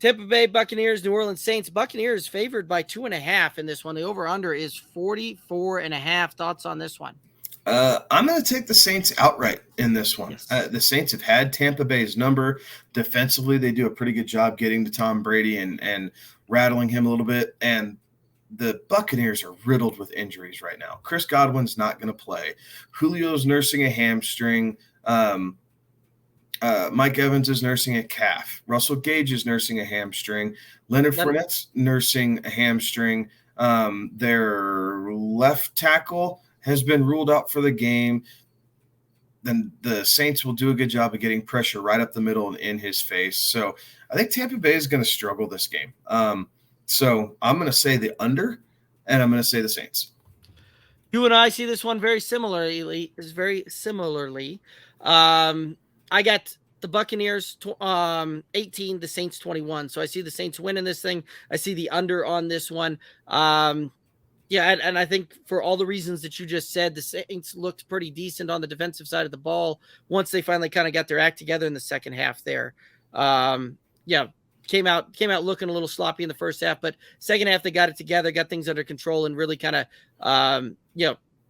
Tampa Bay Buccaneers, New Orleans Saints. Buccaneers favored by 2.5 in this one. The over-under is 44.5. Thoughts on this one? I'm going to take the Saints outright in this one. Yes. The Saints have had Tampa Bay's number. Defensively, they do a pretty good job getting to Tom Brady and rattling him a little bit. And the Buccaneers are riddled with injuries right now. Chris Godwin's not going to play. Julio's nursing a hamstring. Mike Evans is nursing a calf. Russell Gage is nursing a hamstring. Leonard Fournette's nursing a hamstring. Their left tackle has been ruled out for the game. Then the Saints will do a good job of getting pressure right up the middle and in his face. So I think Tampa Bay is going to struggle this game. So I'm going to say the under, and I'm going to say the Saints. You and I see this one very similarly. I got the Buccaneers 18, the Saints 21. So I see the Saints winning this thing. I see the under on this one. And I think for all the reasons that you just said, the Saints looked pretty decent on the defensive side of the ball once they finally kind of got their act together in the second half there. Came out looking a little sloppy in the first half, but second half they got it together, got things under control, and really kind of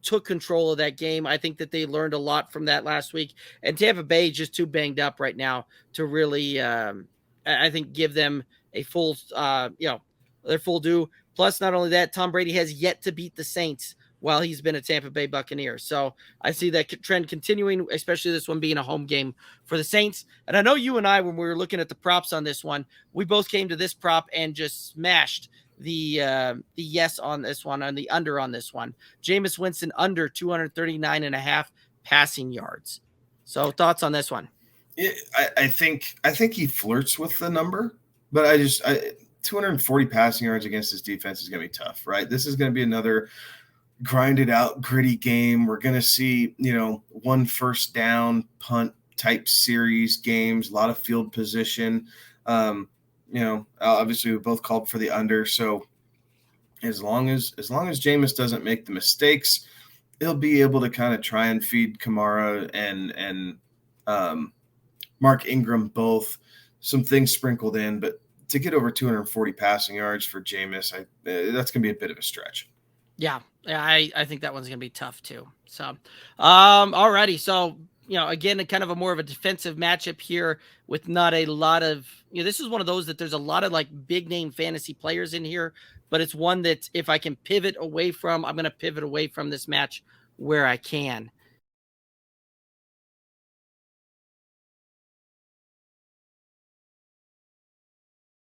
took control of that game. I think that they learned a lot from that last week, and Tampa Bay just too banged up right now to really I think give them a full their full due. Plus, not only that, Tom Brady has yet to beat the Saints while he's been a Tampa Bay Buccaneer. So I see that trend continuing, especially this one being a home game for the Saints. And I know you and I, when we were looking at the props on this one, we both came to this prop and just smashed the yes on this one, on the under on this one. Jameis Winston under 239.5 passing yards. So thoughts on this one? I think he flirts with the number, but 240 passing yards against this defense is going to be tough, right? This is going to be another grinded out, gritty game. We're going to see, one first down punt type series games, a lot of field position. Obviously we both called for the under. So as long as Jameis doesn't make the mistakes, he'll be able to kind of try and feed Kamara and Mark Ingram both some things sprinkled in, but to get over 240 passing yards for Jameis, that's going to be a bit of a stretch. Yeah, I think that one's going to be tough too. So, alrighty. So, again, kind of a more of a defensive matchup here with not a lot of, this is one of those that there's a lot of like big name fantasy players in here, but it's one that if I can pivot away from, I'm going to pivot away from this match where I can.